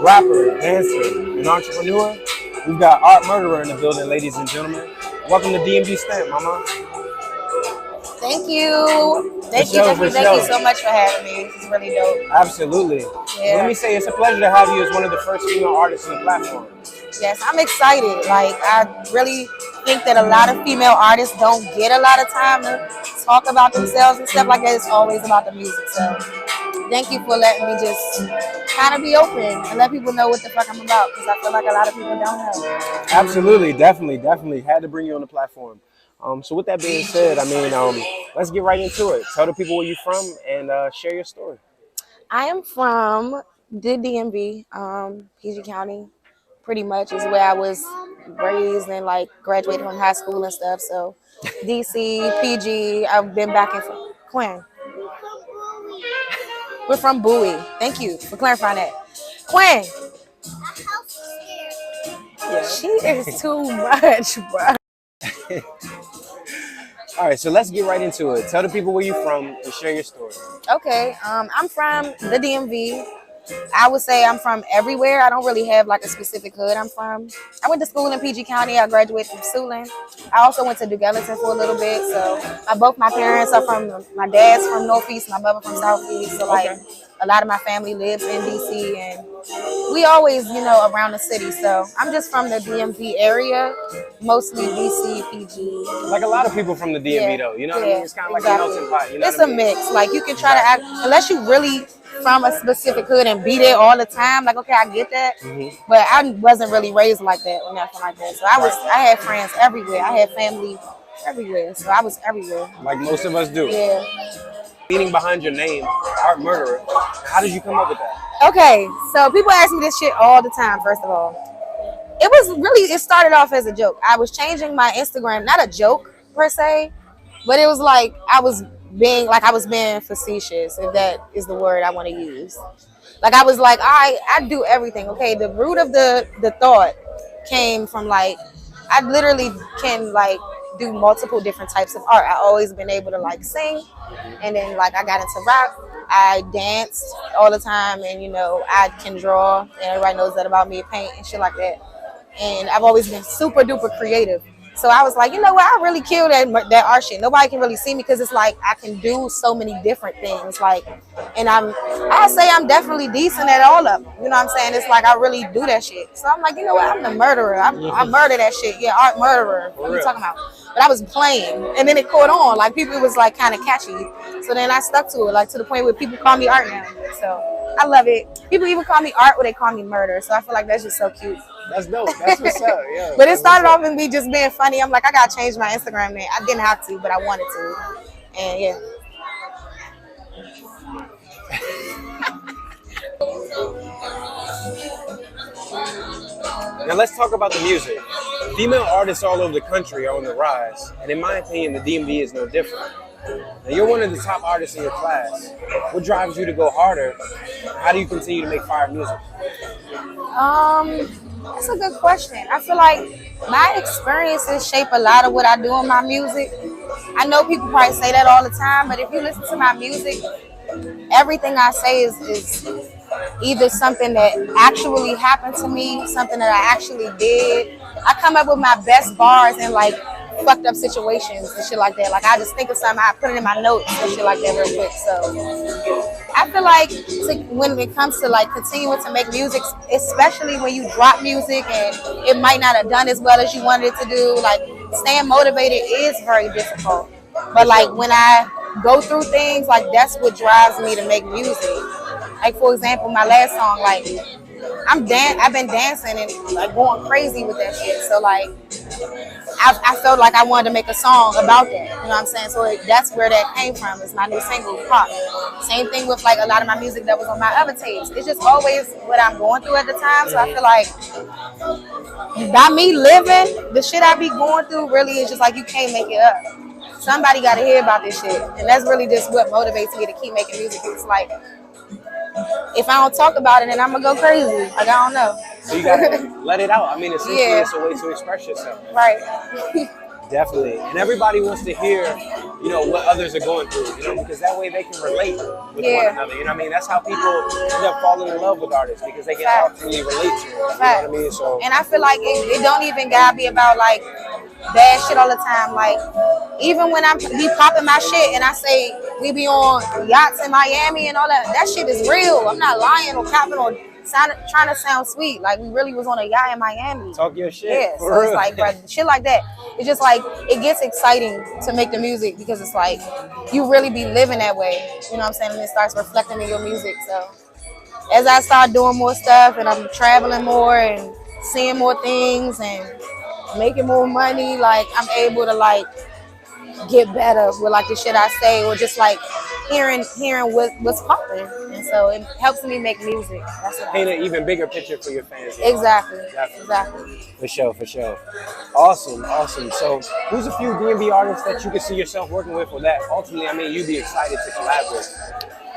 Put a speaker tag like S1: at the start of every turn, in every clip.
S1: rapper, dancer, and entrepreneur. We've got Art Murderer in the building, ladies and gentlemen. Welcome to DMV Stamp, mama.
S2: Thank you. Thank you so much for having me. This is really dope.
S1: Absolutely.
S2: Yeah.
S1: Let me say it's a pleasure to have you as one of the first female artists on the platform.
S2: Yes, I'm excited. Like, I really think that a lot of female artists don't get a lot of time to talk about themselves and stuff like that. It's always about the music. So thank you for letting me just kind of be open and let people know what the fuck I'm about, because I feel like a lot of people don't know.
S1: Absolutely, definitely. Had to bring you on the platform. So with that being said, I mean, let's get right into it. Tell the people where you're from and share your story.
S2: I am from the DMV, PG County, pretty much is where I was raised and like graduated from high school and stuff. So DC, PG, I've been back and forth. Quinn. We're from Bowie. Thank you for clarifying that. Quinn.
S1: Yeah.
S2: She is too much, bro.
S1: All right, so let's get right into it. Tell the people where you're from and share your story.
S2: Okay, I'm from the DMV. I would say I'm from everywhere. I don't really have like a specific hood I'm from. I went to school in PG County. I graduated from Siouxland. I also went to Dugallaton for a little bit. So both my parents are from, my dad's from Northeast, my mother from Southeast. So like a lot of my family lives in DC, and we always, around the city. So I'm just from the DMV area, mostly DC, PG.
S1: Like a lot of people from the DMV though, you know what I mean? It's kind of like a melting pot. You know
S2: it's a mix. Like you can try to act, unless you really from a specific hood and be there all the time. Like, okay, I get that, but I wasn't really raised like that or nothing like that. So I had friends everywhere. I had family everywhere. So I was everywhere.
S1: Like most of us do.
S2: Yeah.
S1: Meaning behind your name, Art Murderer. How did you come up with that?
S2: Okay, so people ask me this shit all the time. First of all, it started off as a joke. I was changing my Instagram, not a joke per se, but it was like I was being facetious, if that is the word I want to use. Like I was like, I do everything. Okay, the root of the thought came from like I literally can like do multiple different types of art. I always been able to like sing, and then like I got into rock. I danced all the time, and I can draw, and everybody knows that about me, paint and shit like that. And I've always been super duper creative. So I was like, you know what? I really killed that art shit. Nobody can really see me because it's like I can do so many different things. Like, and I say I'm definitely decent at all of them. You know what I'm saying? It's like I really do that shit. So I'm like, you know what? I'm the murderer. I murder that shit. Yeah, Art Murderer. What are you talking about? But I was playing, and then it caught on. Like people, it was like kind of catchy. So then I stuck to it, like to the point where people call me Art now. So I love it. People even call me Art, or they call me Murder. So I feel like that's just so cute.
S1: That's dope. That's what's up. Yeah.
S2: But it started off in me just being funny. I'm like, I gotta change my Instagram name. I didn't have to, but I wanted to. And yeah.
S1: Now let's talk about the music. Female artists all over the country are on the rise, and in my opinion, the DMV is no different. Now you're one of the top artists in your class. What drives you to go harder? How do you continue to make fire music?
S2: That's a good question. I feel like my experiences shape a lot of what I do in my music. I know people probably say that all the time, but if you listen to my music, everything I say is either something that actually happened to me, something that I actually did. I come up with my best bars in like fucked up situations and shit like that. Like I just think of something, I put it in my notes and shit like that real quick. So I feel like when it comes to like continuing to make music, especially when you drop music and it might not have done as well as you wanted it to do, like staying motivated is very difficult. But like when I go through things, like that's what drives me to make music. Like for example, my last song, like I've been dancing and like going crazy with that shit. So like I felt like I wanted to make a song about that. You know what I'm saying? So that's where that came from. It's my new single, Pop. Same thing with like a lot of my music that was on my other tapes. It's just always what I'm going through at the time. So I feel like by me living, the shit I be going through really is just like you can't make it up. Somebody got to hear about this shit. And that's really just what motivates me to keep making music. It's like, if I don't talk about it, then I'm going to go crazy. Like, I don't know.
S1: So you got to let it out. I mean, essentially, it's a way to express yourself.
S2: Right.
S1: Definitely. And everybody wants to hear, you know, what others are going through, you know, because that way they can relate with one another. You know what I mean? That's how people end up falling in love with artists, because they can ultimately relate to them. You know what I mean? So,
S2: and I feel like it don't even gotta be about like bad shit all the time. Like, even when I be popping my shit and I say we be on yachts in Miami and all that shit is real. I'm not lying or capping or trying to sound sweet. Like, we really was on a yacht in Miami.
S1: Talk your shit.
S2: Yeah, so it's like, bro, shit like that. It's just like, it gets exciting to make the music, because it's like, you really be living that way. You know what I'm saying? And it starts reflecting in your music. So as I start doing more stuff and I'm traveling more and seeing more things and making more money, like, I'm able to like get better with like the shit I say, or just like hearing what's popping. And so it helps me make music. That's what
S1: paint an even bigger picture for your fans.
S2: Exactly.
S1: For sure. Awesome. So who's a few D&B artists that you can see yourself working with, or that ultimately, I mean, you'd be excited to collab with?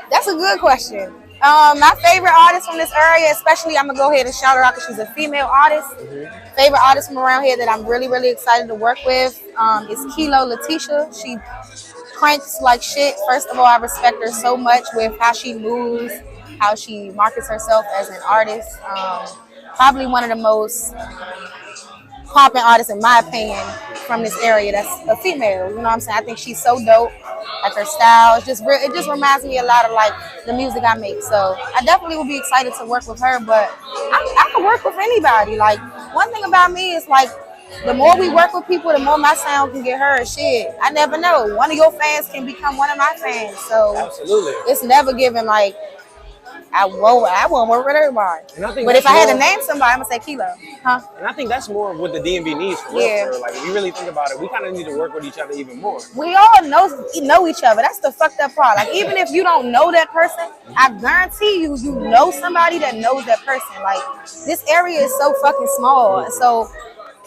S2: That's a good question. My favorite artist from this area, especially, I'm gonna go ahead and shout her out because she's a female artist. Favorite artist from around here that I'm really, really excited to work with is Kilo Letitia. She cranks like shit. First of all, I respect her so much with how she moves, how she markets herself as an artist. Probably one of the most popping artists, in my opinion, from this area that's a female. You know what I'm saying? I think she's so dope. Like, her style, it just reminds me a lot of like the music I make. So I definitely would be excited to work with her. But I can work with anybody. Like, one thing about me is like, the more we work with people, the more my sound can get heard. Shit, I never know. One of your fans can become one of my fans. So
S1: absolutely,
S2: it's never given like I won't work with everybody. But if I had to name somebody, I'm gonna say Kilo. Huh?
S1: And I think that's more what the DMV needs for real. Like, if you really think about it, we kind of need to work with each other even more.
S2: We all know each other. That's the fucked up part. Like, even if you don't know that person, I guarantee you know somebody that knows that person. Like, this area is so fucking small. And so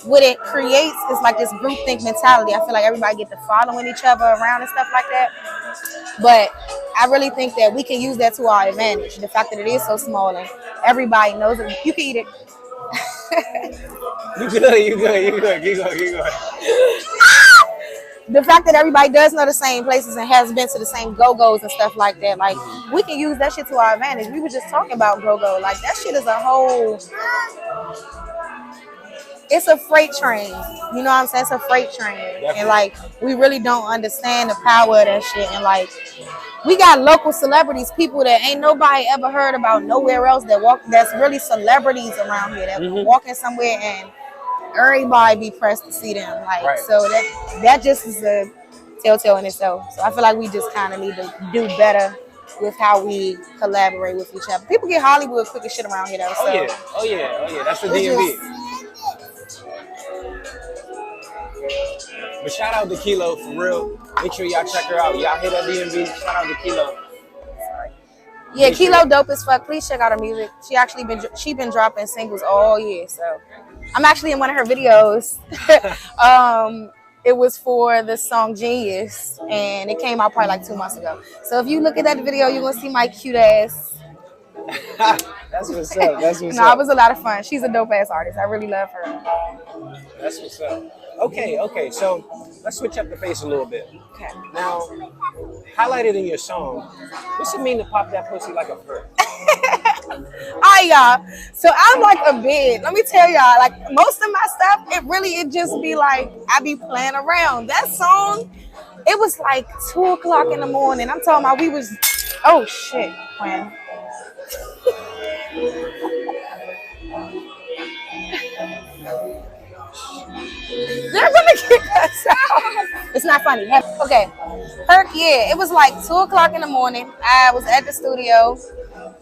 S2: what it creates is like this groupthink mentality. I feel like everybody get to following each other around and stuff like that. But I really think that we can use that to our advantage. The fact that it is so small and everybody knows it. You can eat it.
S1: You good.
S2: The fact that everybody does know the same places and has been to the same go-go's and stuff like that, like, we can use that shit to our advantage. We were just talking about go-go. Like, that shit is a whole... It's a freight train. You know what I'm saying? It's a freight train. Definitely. And like, we really don't understand the power of that shit. And like, we got local celebrities, people that ain't nobody ever heard about nowhere else, that's really celebrities around here that walking somewhere and everybody be pressed to see them. Like, so that just is a telltale in itself. So I feel like we just kind of need to do better with how we collaborate with each other. People get Hollywood quick as shit around here though. So
S1: Oh yeah. That's the DMV. But shout out to Kilo, for real. Make sure y'all check her out. Y'all hit that DMV. Shout out to Kilo.
S2: Yeah, Kilo dope as fuck. Please check out her music. She been dropping singles all year. So I'm actually in one of her videos. It was for the song Genius, and it came out probably like 2 months ago. So if you look at that video, you're gonna see my cute ass.
S1: That's what's up.
S2: No, it was a lot of fun. She's a dope ass artist. I really love her.
S1: That's what's up. Okay. So let's switch up the pace a little bit.
S2: Okay.
S1: Now, highlighted in your song, what's it mean to pop that pussy like a perk?
S2: Alright, y'all. So I'm like a bid. Let me tell y'all, like, most of my stuff, it just be like, I be playing around. That song, it was like 2 o'clock in the morning. I'm talking about oh shit, man. They're gonna kick us out. It's not funny. Okay. Perk, yeah. It was like 2 o'clock in the morning. I was at the studio.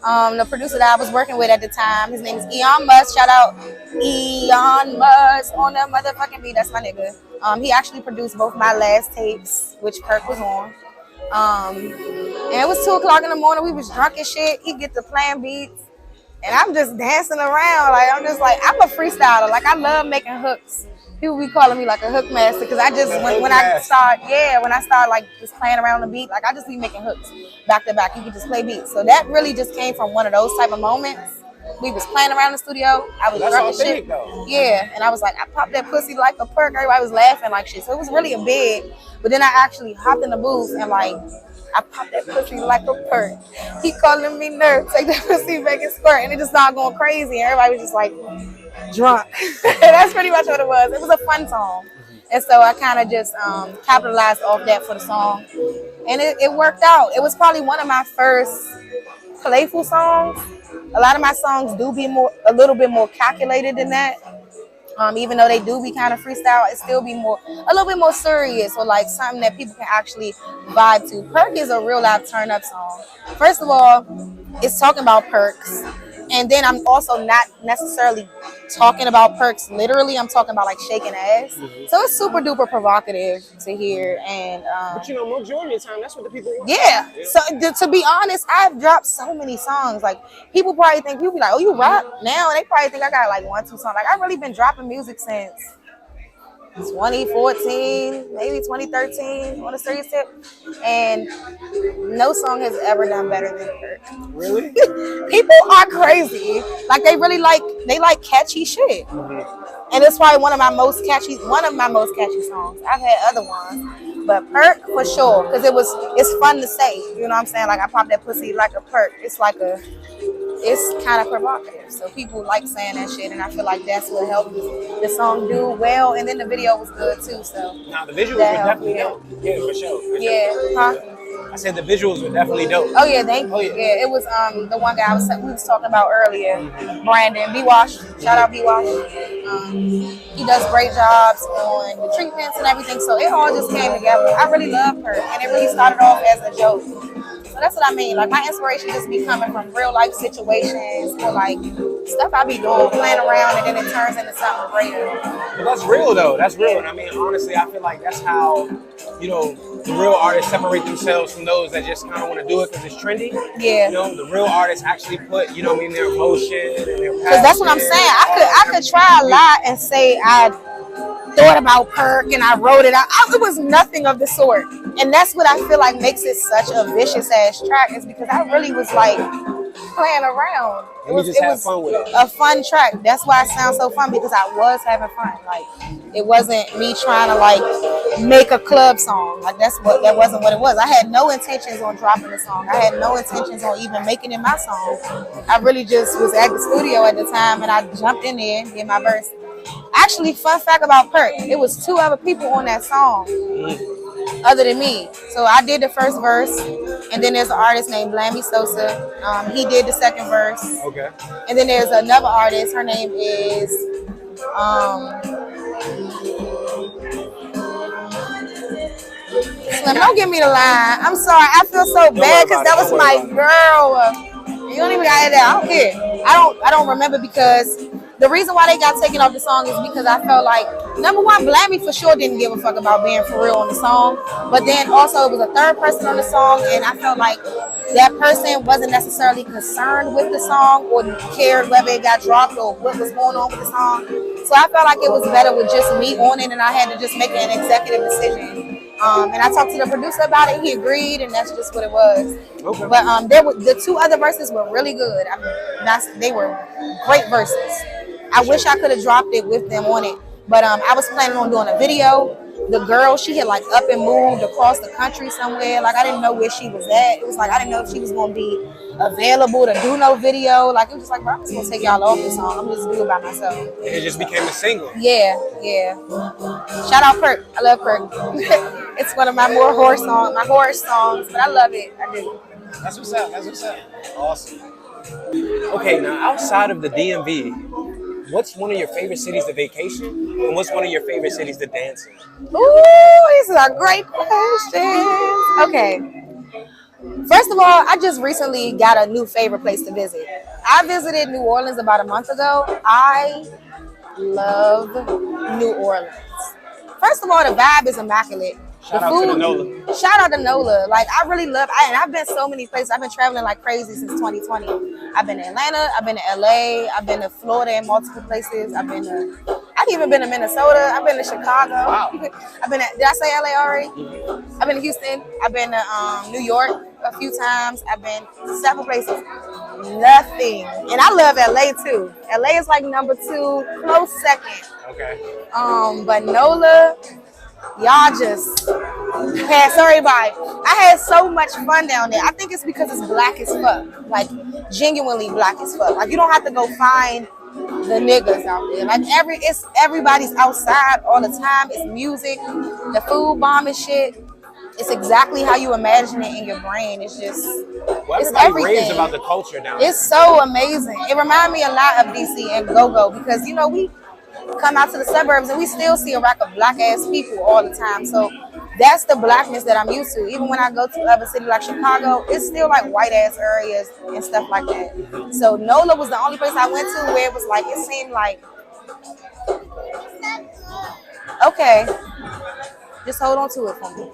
S2: The producer that I was working with at the time, his name is Eon Musk. Shout out Eon Musk on the motherfucking beat. That's my nigga. He actually produced both my last tapes, which Perk was on. And it was 2 o'clock in the morning. We was drunk as shit. He get to playing beats. And I'm just dancing around. Like, I'm a freestyler. Like, I love making hooks. People be calling me like a hook master because I just, when I start like just playing around the beat, like, I just be making hooks back to back. You can just play beats. So that really just came from one of those type of moments. We was playing around in the studio. I was
S1: That's
S2: dropping
S1: authentic,
S2: shit.
S1: though.
S2: Yeah, and I was like, I popped that pussy like a perk. Everybody was laughing like shit. So it was really a big. But then I actually hopped in the booth and like, I popped that pussy like a perk. He calling me nerve, take that pussy back and squirt, and it just started going crazy. And everybody was just like drunk. That's pretty much what it was. It was a fun song. And so I kind of just capitalized off that for the song. And it worked out. It was probably one of my first playful songs. A lot of my songs do be a little bit more calculated than that. Even though they do be kind of freestyle, it still be a little bit more serious, or like something that people can actually vibe to. Perk is a real loud turn up song. First of all, it's talking about perks. And then I'm also not necessarily talking about perks literally. I'm talking about like shaking ass. Mm-hmm. So it's super duper provocative to hear. And
S1: but you know, majority of the time, that's what the people want.
S2: Yeah. So to be honest, I've dropped so many songs. Like people probably think, people be like, oh, you rap now? And they probably think I got like 1-2 songs. Like I've really been dropping music since 2014, maybe 2013 on a serious tip, and no song has ever done better than Perk.
S1: Really?
S2: People are crazy. Like they like catchy shit. Mm-hmm. And it's probably one of my most catchy songs. I've had other ones, but Perk for sure, because it's fun to say. You know what I'm saying? Like I pop that pussy like a perk. It's kind of provocative, so people like saying that shit, and I feel like that's what helped the song do well. And then the video was good too, so.
S1: Nah, the visuals were definitely dope. Yeah, for sure.
S2: Yeah, huh?
S1: I said the visuals were definitely dope.
S2: Oh yeah, thank you. Yeah, it was the one guy we was talking about earlier, Brandon B-Wash. Shout out B-Wash. He does great jobs on the treatments and everything, so it all just came together. I really love her, and it really started off as a joke. So that's what I mean. Like my inspiration just be coming from real life situations, or like stuff I be doing, playing around, and then it turns into something greater.
S1: But that's real though. That's real. And I mean, honestly, I feel like that's how, you know, the real artists separate themselves from those that just kind of want to do it because it's trendy.
S2: Yeah.
S1: You know, the real artists actually put, you know what I mean, their emotion and their passion.
S2: Because that's what I'm saying. I could try a lot and say I thought about Perk and I wrote it out. It was nothing of the sort. And that's what I feel like makes it such a vicious ass track, is because I really was like playing around. It was
S1: fun with it.
S2: A fun track. That's why it sounds so fun, because I was having fun. Like it wasn't me trying to like make a club song. Like that wasn't what it was. I had no intentions on dropping the song. I had no intentions on even making it my song. I really just was at the studio at the time, and I jumped in there and did my verse. Actually, fun fact about Perk, it was 2 other people on that song other than me. So I did the first verse, and then there's an artist named Blammy Sosa. He did the second verse.
S1: Okay.
S2: And then there's another artist. Her name is Slim. Don't give me the line. I'm sorry. I feel so bad because that was my girl. You don't even got it. I don't care. I don't remember, because the reason why they got taken off the song is because I felt like, number one, Blammy for sure didn't give a fuck about being for real on the song. But then also it was a third person on the song, and I felt like that person wasn't necessarily concerned with the song or cared whether it got dropped or what was going on with the song. So I felt like it was better with just me on it, and I had to just make an executive decision. And I talked to the producer about it. He agreed, and that's just what it was. Okay. But the 2 other verses were really good. I mean, they were great verses. I wish I could have dropped it with them on it, but I was planning on doing a video. The girl, she had like up and moved across the country somewhere. Like I didn't know where she was at. It was like I didn't know if she was gonna be available to do no video. Like it was just like, bro, I'm just gonna take y'all off this song. I'm just gonna do it by myself.
S1: It just became a single.
S2: Yeah. Shout out Perk. I love Perk. It's one of my horror songs, but I love it. I do.
S1: That's what's up. Awesome. Okay, now outside of the DMV, what's one of your favorite cities to vacation, and what's one of your favorite cities to dance in?
S2: Ooh, these are great questions. Okay. First of all, I just recently got a new favorite place to visit. I visited New Orleans about a month ago. I love New Orleans. First of all, the vibe is immaculate.
S1: Shout out to the NOLA.
S2: Shout out to NOLA. Like, I really love, and I've been so many places. I've been traveling like crazy since 2020. I've been to Atlanta, I've been to LA, I've been to Florida and multiple places. I've even been to Minnesota, I've been to Chicago.
S1: Wow.
S2: Did I say LA already? I've been to Houston, I've been to New York a few times. I've been to several places. nothing. And I love LA too. LA is like number 2, close second.
S1: Okay.
S2: But NOLA, y'all just had everybody. I had so much fun down there. I think it's because it's black as fuck. Like genuinely black as fuck. Like you don't have to go find the niggas out there. Like everybody's outside all the time. It's music, the food bomb and shit. It's exactly how you imagine it in your brain. It's just, it's everything.
S1: Raves about the culture down there.
S2: It's so amazing. It reminds me a lot of DC and Go-Go because, you know, we come out to the suburbs and we still see a rack of black ass people all the time. So that's the blackness that I'm used to. Even when I go to other cities like Chicago, it's still like white ass areas and stuff like that. So NOLA was the only place I went to where it was like, it seemed like, okay, just hold on to it for me.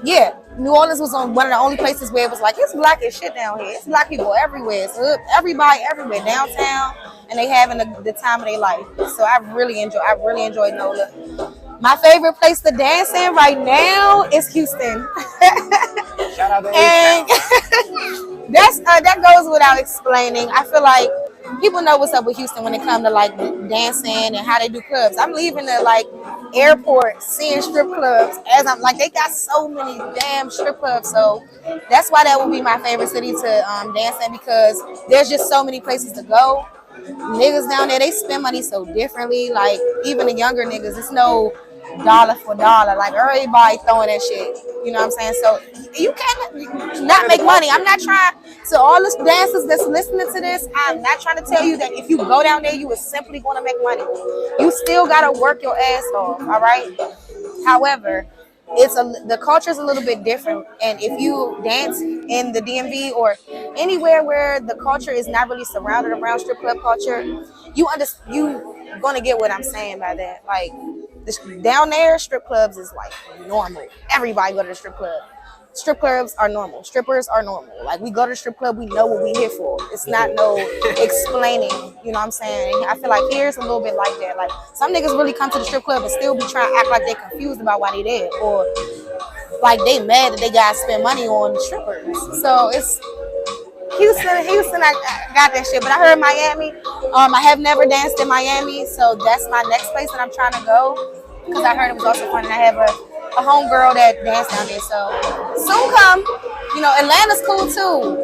S2: Yeah, New Orleans was on one of the only places where it was like, it's black as shit down here. It's black people everywhere. So everybody everywhere downtown, and they having the time of their life. So I really enjoyed NOLA. My favorite place to dance in right now is Houston.
S1: Shout out to
S2: and that goes without explaining. I feel like people know what's up with Houston when it comes to like dancing and how they do clubs. I'm leaving the like airport seeing strip clubs as I'm like, they got so many damn strip clubs. So that's why that would be my favorite city to dance in, because there's just so many places to go. Niggas down there, they spend money so differently. Like even the younger niggas, it's no dollar for dollar. Like everybody throwing that shit. You know what I'm saying? So you can't not make money. I'm not trying to all the dancers that's listening to this. I'm not trying to tell you that if you go down there, you are simply going to make money. You still got to work your ass off. All right. However, the culture is a little bit different, and if you dance in the DMV or anywhere where the culture is not really surrounded around strip club culture, you gonna get what I'm saying by that. Like down there, strip clubs is like normal. Everybody go to the strip club. Strip clubs are normal. Strippers are normal. Like we go to the strip club, we know what we here for. It's not no explaining, you know what I'm saying? I feel like here's a little bit like that. Like some niggas really come to the strip club and still be trying to act like they're confused about why they there, or like they mad that they gotta spend money on strippers. So it's Houston, I got that shit. But I heard Miami. I have never danced in Miami, so that's my next place that I'm trying to go, because I heard it was also fun. And I have a homegirl that danced down there, so soon come. You know, Atlanta's cool too,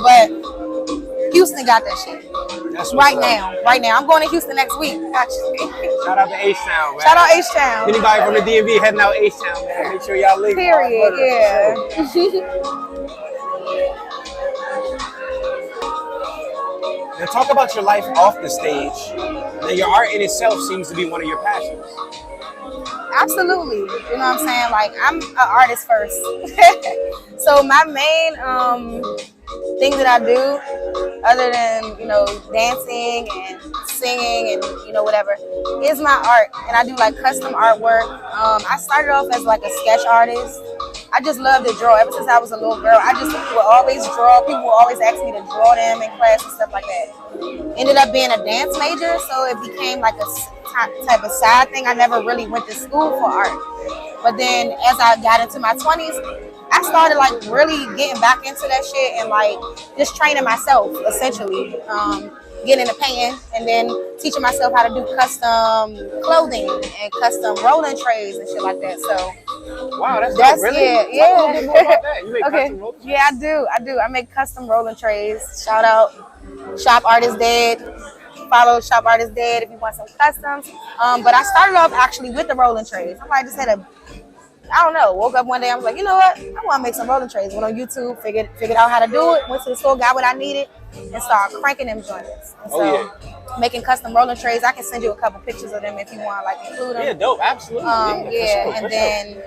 S2: but Houston got that shit.
S1: That's
S2: right now. I'm going to Houston next week, actually.
S1: Shout out to H-Town, man.
S2: Shout out H-Town.
S1: Anybody from the DMV heading out H-Town, man, make sure y'all link.
S2: Period, yeah.
S1: Now talk about your life off the stage. Now your art in itself seems to be one of your passions.
S2: Absolutely. You know what I'm saying? Like, I'm an artist first. So my main thing that I do, other than, you know, dancing and singing and, you know, whatever, is my art. And I do like custom artwork. I started off as like a sketch artist. I just love to draw. Ever since I was a little girl, I just would always draw. People would always ask me to draw them in class and stuff like that. Ended up being a dance major, so it became like a type of side thing. I never really went to school for art. But then as I got into my 20s, I started like really getting back into that shit and like just training myself, essentially. Getting into painting and then teaching myself how to do custom clothing and custom rolling trays and shit like that. So
S1: wow, that's really?
S2: Yeah.
S1: Talk a little bit more about that. You make custom rolling trays?
S2: Yeah, I do. I make custom rolling trays. Shout out Shop Artist Dead. Follow Shop Artist Dead if you want some customs. But I started off actually with the rolling trays. I just had I don't know, woke up one day, I was like, you know what? I want to make some rolling trays. Went on YouTube, figured out how to do it, went to the store, got what I needed, and started cranking them joints. And so making custom rolling trays, I can send you a couple pictures of them if you want, like include them.
S1: Yeah, dope, absolutely.
S2: And then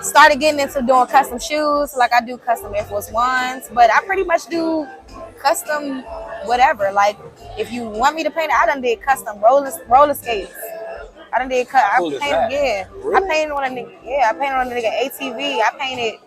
S2: started getting into doing custom shoes. Like I do custom Air Force Ones, but I pretty much do custom whatever. Like if you want me to paint it, I done did custom roller skates. I done did I painted, really? I painted on a nigga ATV. I painted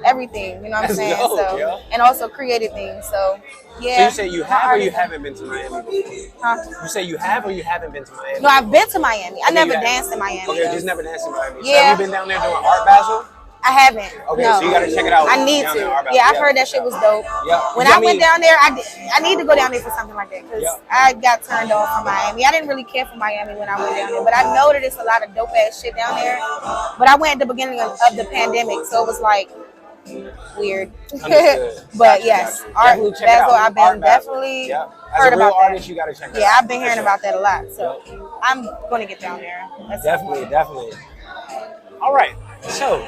S2: everything, you know what I'm saying?
S1: Dope,
S2: and also created things. So yeah.
S1: So you say you have or you haven't been to Miami before?
S2: Huh?
S1: You say you have or you haven't been to Miami?
S2: No, I've been to Miami. I never danced in Miami.
S1: Okay, just never danced in Miami.
S2: Yeah.
S1: So have you been down there doing Art Basel?
S2: I haven't.
S1: Okay,
S2: no.
S1: so you gotta check it out.
S2: I need
S1: down
S2: to.
S1: there,
S2: Yeah, I've heard that shit was dope.
S1: Yeah.
S2: When I went down there, I need to go down there for something like that because I got turned off from Miami. I didn't really care for Miami when I went down there, but I know that it's a lot of dope ass shit down there. But I went at the beginning of the pandemic, so it was like weird. But yes,
S1: definitely check it out.
S2: I've been definitely heard about that.
S1: Artist, you gotta check it out.
S2: Yeah, I've been hearing about that a lot, so I'm gonna get down there.
S1: Definitely. All right, so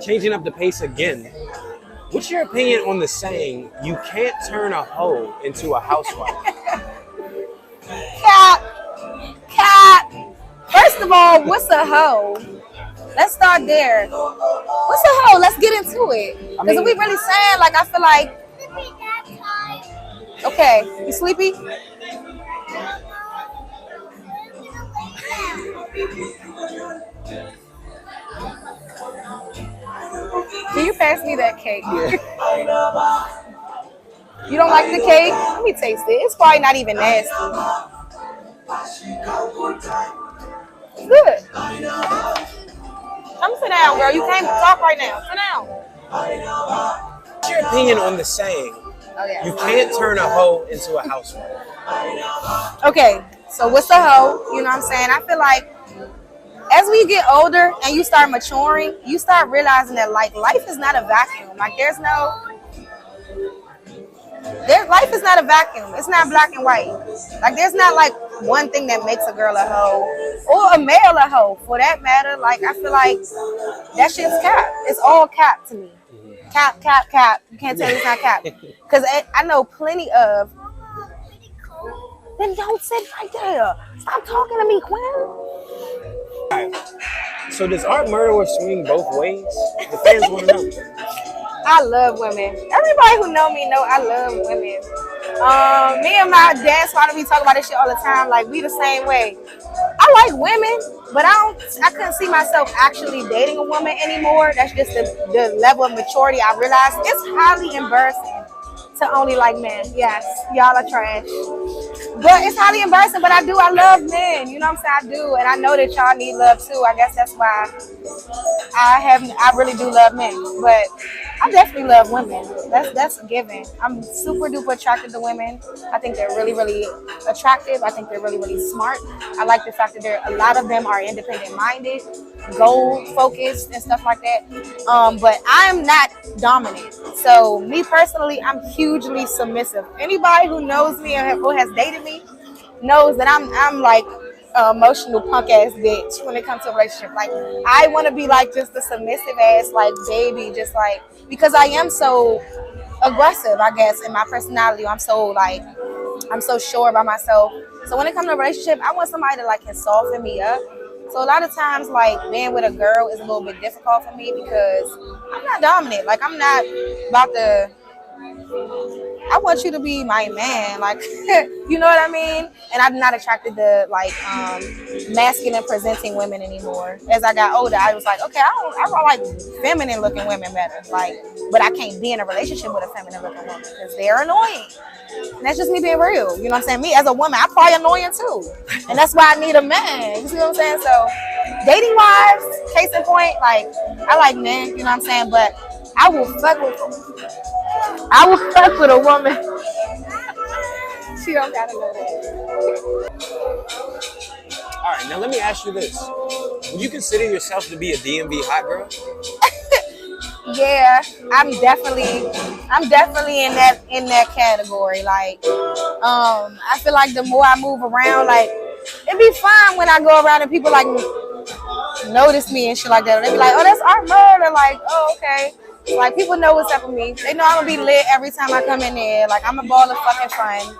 S1: changing up the pace again. What's your opinion on the saying, "You can't turn a hoe into a housewife"?
S2: Cap. First of all, what's a hoe? Let's start there. What's a hoe? Let's get into it. Because if we really saying, like, I feel like, okay, you sleepy? Can you pass me that cake? You don't like the cake? Let me taste it. It's probably not even nasty. It's good. Come sit down, girl. You can't talk right now. Sit down.
S1: What's your opinion on the saying, "You can't turn a hoe into a housewife"?
S2: Okay, so what's a hoe? You know what I'm saying? I feel like as we get older and you start maturing, you start realizing that like life is not a vacuum. Like life is not a vacuum. It's not black and white. Like there's not like one thing that makes a girl a hoe or a male a hoe for that matter. Like I feel like that shit's cap. It's all cap to me. Cap. You can't tell me it's not cap. Because I know plenty of. Then don't sit right there. Stop talking to me, Quinn.
S1: Right. So does Art Murderer swing both ways? The fans want to know.
S2: I love women. Everybody who know me know I love women. Me and my dance partner, we talk about this shit all the time. Like we the same way. I like women, but I couldn't see myself actually dating a woman anymore. That's just the level of maturity I realized. It's highly embarrassing to only like men. Yes, y'all are trash. But it's highly embarrassing, but I love men. You know what I'm saying? I do. And I know that y'all need love too. I guess that's why I really do love men. But I definitely love women. That's a given. I'm super duper attracted to women. I think they're really, really attractive. I think they're really, really smart. I like the fact that a lot of them are independent minded, goal focused and stuff like that. But I'm not dominant. So me personally, I'm hugely submissive. Anybody who knows me or who has dated me knows that I'm like emotional punk ass bitch when it comes to a relationship. Like I want to be like just a submissive ass like baby, just like because I am so aggressive, I guess, in my personality. I'm so sure about myself. So when it comes to a relationship, I want somebody that like can soften me up. So a lot of times, like being with a girl is a little bit difficult for me because I'm not dominant. Like I'm not about to. I want you to be my man, like you know what I mean. And I'm not attracted to like masculine presenting women anymore. As I got older, I was like, okay, I don't like feminine looking women better. Like, but I can't be in a relationship with a feminine looking woman because they're annoying. And that's just me being real. You know what I'm saying? Me as a woman, I'm probably annoying too. And that's why I need a man. You see what I'm saying? So dating wise, case in point, like I like men, you know what I'm saying? But I will fuck with a woman. She don't gotta know that.
S1: All right, now let me ask you this. Would you consider yourself to be a DMV hot girl?
S2: Yeah, I'm definitely in that category. Like, I feel like the more I move around, like, it'd be fine when I go around and people like notice me and shit like that. They be like, oh, that's Art Murder. Like, oh, okay. Like, people know what's up with me. They know I'm gonna be lit every time I come in there. Like, I'm a ball of fucking fun.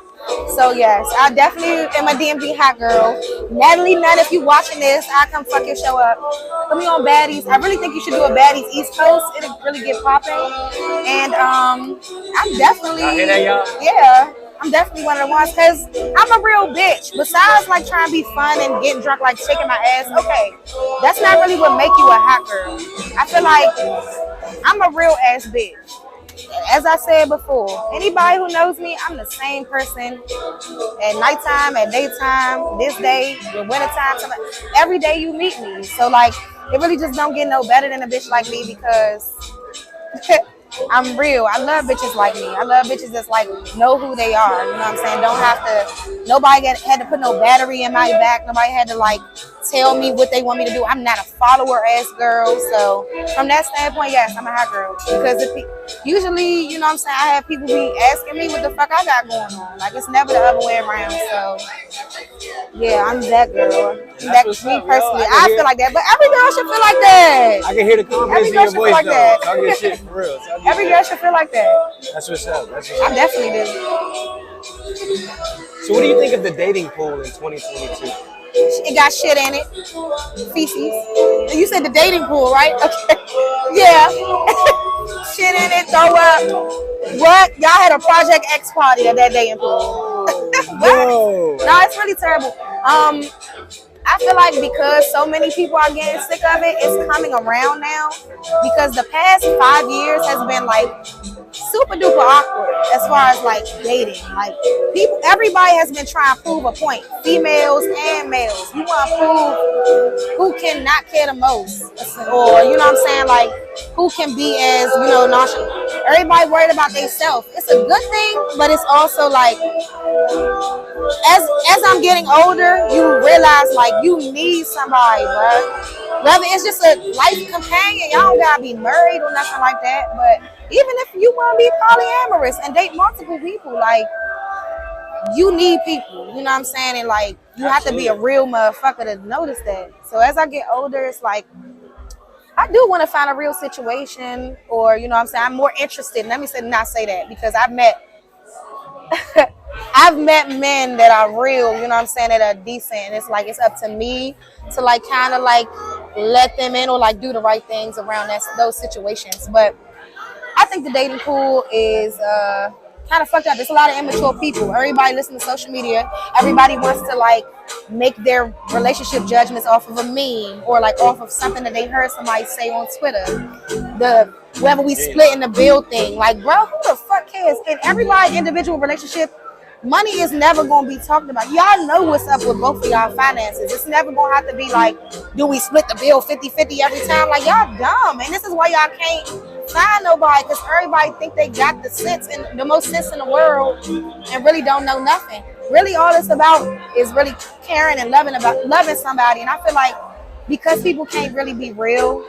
S2: So yes, I definitely am a DMV hot girl. Natalie Nunn, if you watching this, I come fucking show up. Put me on Baddies. I really think you should do a Baddies East Coast. It'll really get popping. And I'm definitely, yeah, I'm definitely one of the ones because I'm a real bitch. Besides like trying to be fun and getting drunk, like shaking my ass, okay, that's not really what make you a hot girl. I feel like I'm a real ass bitch. As I said before, anybody who knows me, I'm the same person at nighttime, at daytime, this day, the wintertime, every day you meet me. So like, it really just don't get no better than a bitch like me because I'm real. I love bitches like me. I love bitches that's like know who they are. You know what I'm saying? Don't have to. Nobody had to put no battery in my back. Nobody had to like tell me what they want me to do. I'm not a follower ass girl. So from that standpoint, yes, I'm a hot girl because usually, you know what I'm saying, I have people be asking me what the fuck I got going on. Like it's never the other way around. So yeah, I'm that girl. That me personally, I feel like that. But every girl should feel like that.
S1: I can hear the confidence in your voice
S2: like
S1: though.
S2: that.
S1: Talk your shit for real.
S2: Every girl should feel like that.
S1: That's what's up.
S2: I definitely do.
S1: So what do you think of the dating pool in 2022?
S2: It got shit in it. Feces. You said the dating pool, right? Okay. Yeah. Shit in it, throw up. What? Y'all had a Project X party at that dating pool.
S1: Whoa.
S2: No, it's really terrible. I feel like because so many people are getting sick of it, it's coming around now. Because the past 5 years has been like super duper awkward as far as like dating. Like everybody has been trying to prove a point. Females and males. You want to prove who can not care the most, or you know what I'm saying, like who can be as nonchalant. Everybody worried about themselves. It's a good thing, but it's also like as I'm getting older, you realize like you need somebody, bro. Whether it's just a life companion, y'all don't gotta be married or nothing like that. But even if you want to be polyamorous and date multiple people, like you need people. You know what I'm saying? And like you have to be a real motherfucker to notice that. So as I get older, it's like I do want to find a real situation, or you know what I'm saying, I'm more interested. Let me not say that because I've met men that are real, you know what I'm saying, that are decent. And it's like it's up to me to like kind of like let them in or like do the right things around those situations. But I think the dating pool is kind of fucked up. There's a lot of immature people. Everybody listens to social media. Everybody wants to like make their relationship judgments off of a meme or like off of something that they heard somebody say on Twitter. Whether we split in the bill thing. Like, bro, who the fuck cares? In everybody's individual relationship, money is never going to be talked about. Y'all know what's up with both of y'all finances. It's never going to have to be like, do we split the bill 50-50 every time? Like, y'all dumb. And this is why y'all can't find nobody, because everybody think they got the sense and the most sense in the world and really don't know nothing. Really all it's about is really caring and loving somebody. And I feel like because people can't really be real,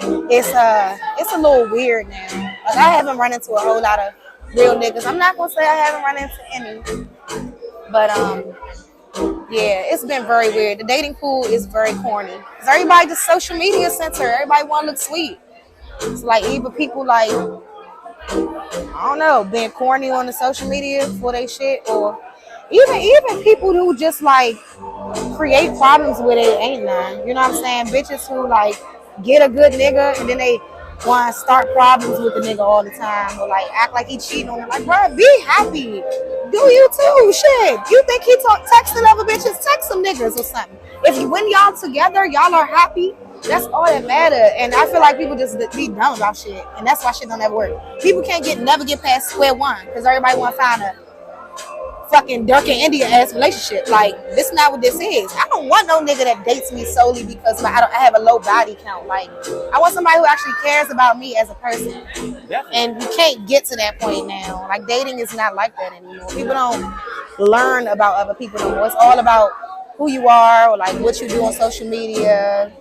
S2: it's a little weird now. Like I haven't run into a whole lot of real niggas. I'm not gonna say I haven't run into any, but yeah, it's been very weird. The dating pool is very corny. Cause everybody just social media center. Everybody want to look sweet. It's like either people like I don't know, being corny on the social media for they shit, or even people who just like create problems with it ain't none. You know what I'm saying? Bitches who like get a good nigga and then they want to start problems with the nigga all the time, or like act like he cheating on her. Like, bro, be happy. Do you too? Shit. You think he texting other bitches? Text some niggas or something. When y'all together, y'all are happy. That's all that matters. And I feel like people just be dumb about shit, and that's why shit don't ever work. People can't never get past square one because everybody want to find a fucking Dirk and India ass relationship. Like, this is not what this is. I don't want no nigga that dates me solely because I have a low body count. Like, I want somebody who actually cares about me as a person. Definitely. And you can't get to that point now. Like, dating is not like that anymore. People don't learn about other people no more. It's all about who you are or like what you do on social media.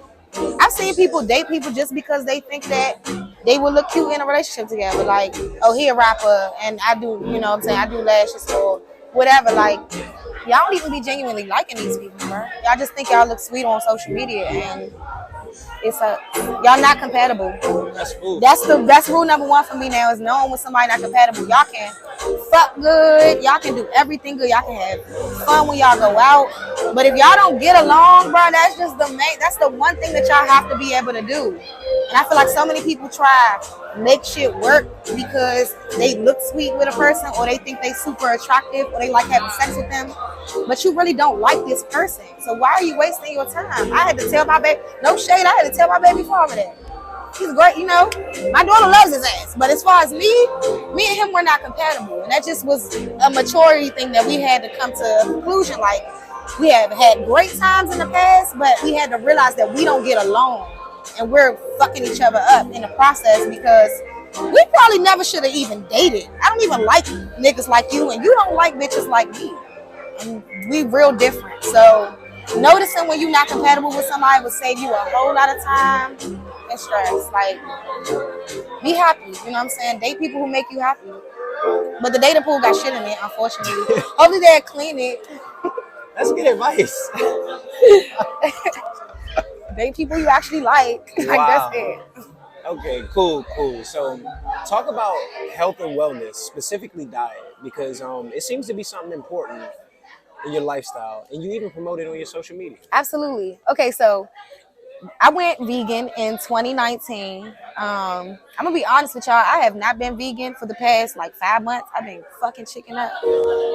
S2: I've seen people date people just because they think that they will look cute in a relationship together. Like, oh, he a rapper and I do, you know what I'm saying, I do lashes or whatever. Like, y'all don't even be genuinely liking these people, bro. Y'all just think y'all look sweet on social media, and y'all not compatible.
S1: That's cool.
S2: That's rule number one for me now, is knowing when somebody not compatible. Y'all can fuck good, y'all can do everything good, y'all can have fun when y'all go out. But if y'all don't get along, bro, that's the one thing that y'all have to be able to do. And I feel like so many people try to make shit work because they look sweet with a person, or they think they super attractive, or they like having sex with them, but you really don't like this person. So why are you wasting your time? I had to tell my baby, no shade, I had to tell my baby father that. He's great, you know. My daughter loves his ass. But as far as me and him were not compatible. And that just was a maturity thing that we had to come to a conclusion. Like, we have had great times in the past, but we had to realize that we don't get along. and we're fucking each other up in the process because we probably never should have even dated. I don't even like niggas like you, and you don't like bitches like me. And we real different. So noticing when you're not compatible with somebody will save you a whole lot of time and stress. Like, be happy. You know what I'm saying? Date people who make you happy. But the dating pool got shit in it, unfortunately. Hopefully they'll clean it.
S1: That's good advice.
S2: Date people you actually like. Like,
S1: Wow.
S2: that's it.
S1: Okay, cool. So, talk about health and wellness, specifically diet, because it seems to be something important in your lifestyle, and you even promote it on your social media.
S2: Absolutely. Okay, so I went vegan in 2019. I'm gonna be honest with y'all. I have not been vegan for the past like 5 months. I've been fucking chicken up,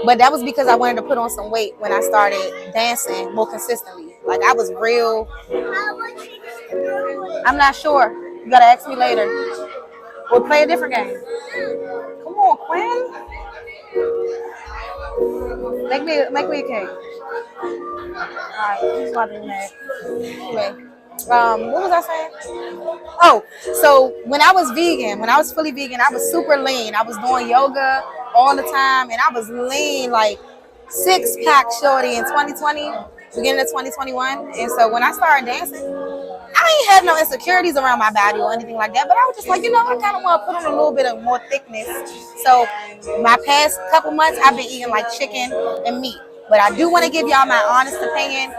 S2: but that was because I wanted to put on some weight when I started dancing more consistently. Like, I was real. I'm not sure. You gotta ask me later. We'll play a different game. Come on, Quinn. Make me a cake. Alright, who's about to do that? Anyway, what was I saying? Oh, so when I was fully vegan, I was super lean. I was doing yoga all the time, and I was lean, like 6-pack shorty in 2020, beginning of 2021. And so when I started dancing, I ain't had no insecurities around my body or anything like that, but I was just like, I kind of want to put on a little bit of more thickness. So my past couple months, I've been eating like chicken and meat. But I do want to give y'all my honest opinion.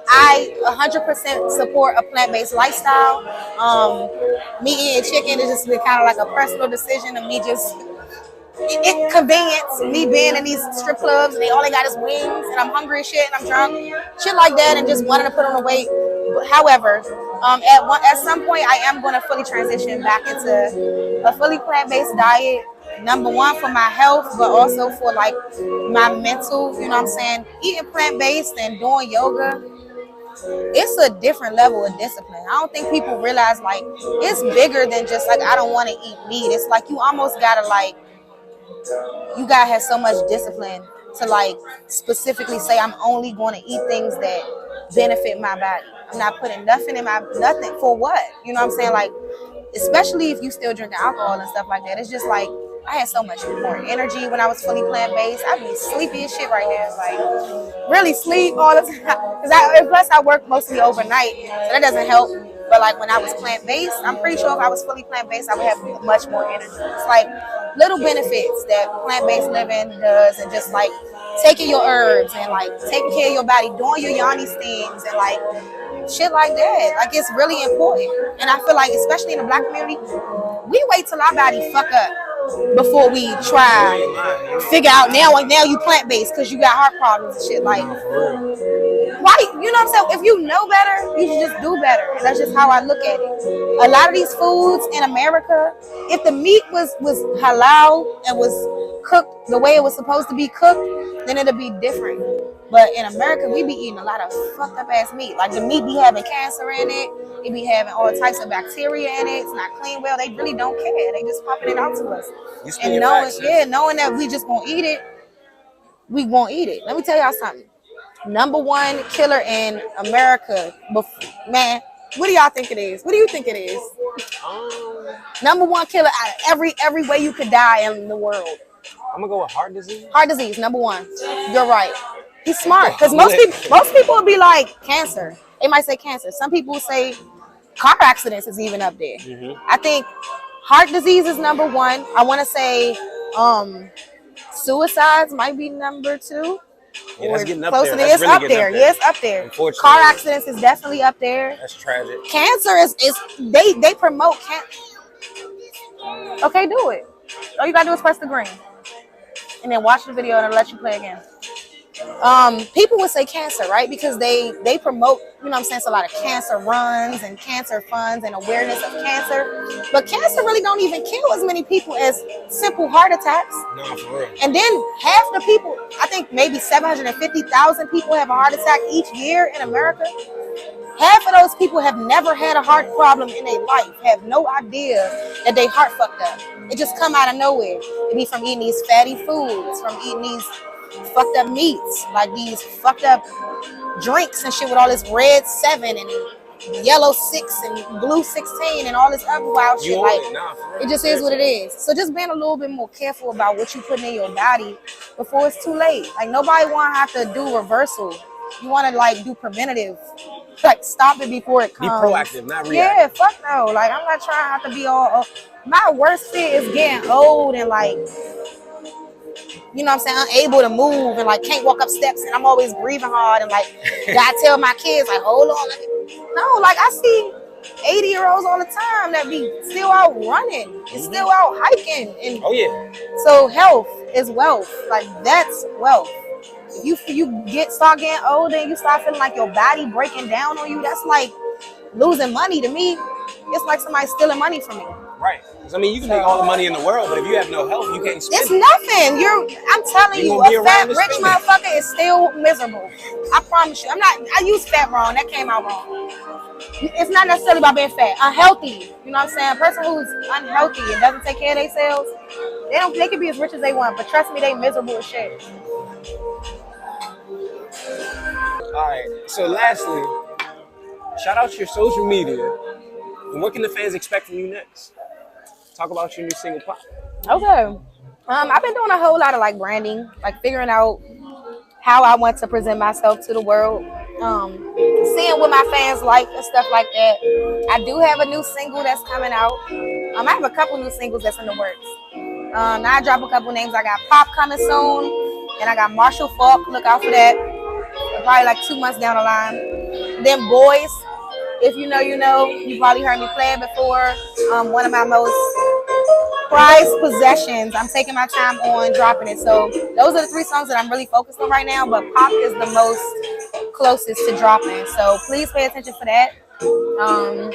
S2: I 100% support a plant-based lifestyle. Me eating chicken is just been kind of like a personal decision of me just it convenience, me being in these strip clubs and all they got is wings and I'm hungry as shit and I'm drunk, shit like that, and just wanting to put on the weight. However, at some point I am going to fully transition back into a fully plant-based diet. Number one, for my health, but also for like my mental, you know what I'm saying? Eating plant-based and doing yoga, it's a different level of discipline. I don't think people realize like it's bigger than just like I don't want to eat meat. It's like you almost gotta like you gotta have so much discipline to like specifically say I'm only going to eat things that benefit my body. I'm not putting nothing in nothing for what? You know what I'm saying? Like, especially if you still drinking alcohol and stuff like that. It's just like I had so much more energy when I was fully plant-based. I'd be sleepy as shit right now. Like, really sleep all the time. Plus I work mostly overnight, so that doesn't help. But like when I was plant-based, I'm pretty sure if I was fully plant-based, I would have much more energy. It's like little benefits that plant-based living does, and just like taking your herbs and like taking care of your body, doing your yoni steams and like shit like that. Like, it's really important. And I feel like, especially in the Black community, we wait till our body fuck up before we try figure out now you plant-based because you got heart problems and shit. Like, why? You know what I'm saying? If you know better, you should just do better. And that's just how I look at it. A lot of these foods in America, if the meat was halal and was cooked the way it was supposed to be cooked, then it'll be different. But in America, we be eating a lot of fucked up ass meat. Like, the meat be having cancer in it. It be having all types of bacteria in it. It's not clean well. They really don't care. They just popping it out to us. And knowing that we just gonna eat it, we gonna eat it. Let me tell y'all something. Number one killer in America, man. What do y'all think it is? What do you think it is? Number one killer out of every way you could die in the world.
S1: I'm gonna go with heart disease.
S2: Heart disease, number one. You're right. He's smart, because most people would be like cancer. They might say cancer. Some people say car accidents is even up there. Mm-hmm. I think heart disease is number one. I want to say suicides might be number two.
S1: Yeah, that's getting up
S2: close
S1: there.
S2: To it's really up there. Yeah, it's up there. Car accidents is definitely up there.
S1: That's tragic.
S2: Cancer is they promote cancer. Okay, do it. All you gotta do is press the green, and then watch the video, and it'll let you play again. People would say cancer, right? Because they promote, you know what I'm saying, it's a lot of cancer runs and cancer funds and awareness of cancer. But cancer really don't even kill as many people as simple heart attacks.
S1: No, for real.
S2: And then half the people, I think maybe 750,000 people have a heart attack each year in America. Half of those people have never had a heart problem in their life, have no idea that they heart fucked up. It just come out of nowhere. It be from eating these fatty foods, from eating these fucked up meats, like these fucked up drinks and shit with all this red 7 and yellow 6 and blue 16 and all this other wild shit.
S1: You
S2: Like,
S1: own it. Nah, for real.
S2: it just is what it is. So just being a little bit more careful about what you put in your body before it's too late. Like, nobody want to have to do reversal. You want to, like, do preventative. Like, stop it before it
S1: Be
S2: comes.
S1: proactive, not reactive.
S2: Yeah, fuck no. Like, I'm not trying to be all. My worst fear is getting old and, like, you know what I'm saying, unable to move and, like, can't walk up steps, and I'm always breathing hard and, like, gotta tell my kids, like, hold on. No, like, I see 80-year-olds all the time that be still out running and still out hiking. And
S1: Oh, yeah.
S2: so health is wealth. Like, that's wealth. If you start getting older and you start feeling like your body breaking down on you, that's like losing money to me. It's like somebody stealing money from me.
S1: Right. 'Cause, I mean, you can make all the money in the world, but if you have no health, you can't spend
S2: It's
S1: it.
S2: nothing. I'm telling
S1: You
S2: you,
S1: gonna be
S2: a
S1: around
S2: fat
S1: to
S2: rich
S1: spend it.
S2: motherfucker is still miserable. I promise you. I used fat wrong. That came out wrong. It's not necessarily about being fat. Unhealthy. You know what I'm saying? A person who's unhealthy and doesn't take care of themselves, they can be as rich as they want, but trust me, they miserable as shit.
S1: All right. So lastly, shout out your social media. And what can the fans expect from you next? Talk about your new single Pop.
S2: Okay. I've been doing a whole lot of like branding, like figuring out how I want to present myself to the world. Seeing what my fans like and stuff like that. I do have a new single that's coming out. I have a couple new singles that's in the works. Now I drop a couple names. I got Pop coming soon, and I got Marshall Falk. Look out for that. Probably like 2 months down the line. Then Boys. If you know, you know. You probably heard me play it before. One of my most prized possessions. I'm taking my time on dropping it. So those are the 3 songs that I'm really focused on right now. But Pop is the most closest to dropping. So please pay attention for that. And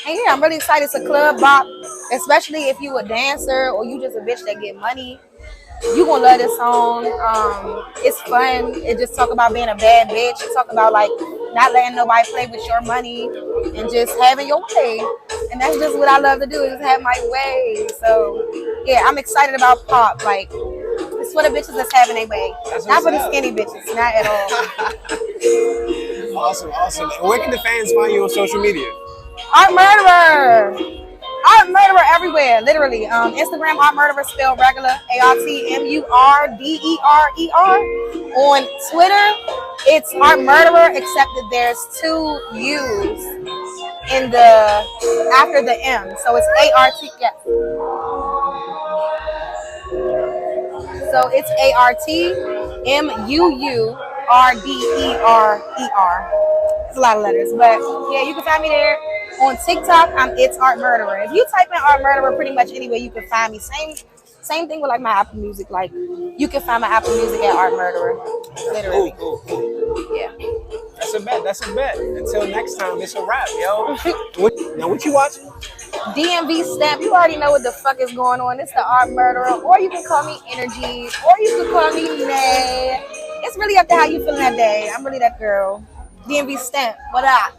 S2: yeah, I'm really excited. It's a club bop, especially if you a dancer or you just a bitch that get money. You gonna love this song. It's fun. It just talk about being a bad bitch. It talk about like not letting nobody play with your money and just having your way. And that's just what I love to do, is have my way. So yeah, I'm excited about Pop. Like, it's for the bitches that's having their way. Not for the skinny bitches, not at all.
S1: Awesome. And where can the fans find you on social media?
S2: Art Murderer. Art Murderer everywhere, literally. Instagram, Art Murderer, spelled regular, ARTMURDERER. On Twitter, it's Art Murderer, except that there's 2 U's in after the M. So it's ART, yes. So it's ARTMUURDERER. It's a lot of letters, but yeah, you can find me there. On TikTok, it's Art Murderer. If you type in Art Murderer pretty much anywhere, you can find me. Same thing with like my Apple Music. Like, you can find my Apple Music at Art Murderer. Literally.
S1: Cool.
S2: Yeah.
S1: That's a bet. Until next time, it's a wrap, yo. What you watching?
S2: DMV Stamp. You already know what the fuck is going on. It's the Art Murderer. Or you can call me Energy. Or you can call me Nay. It's really up to how you feeling that day. I'm really that girl. DMV Stamp. What up?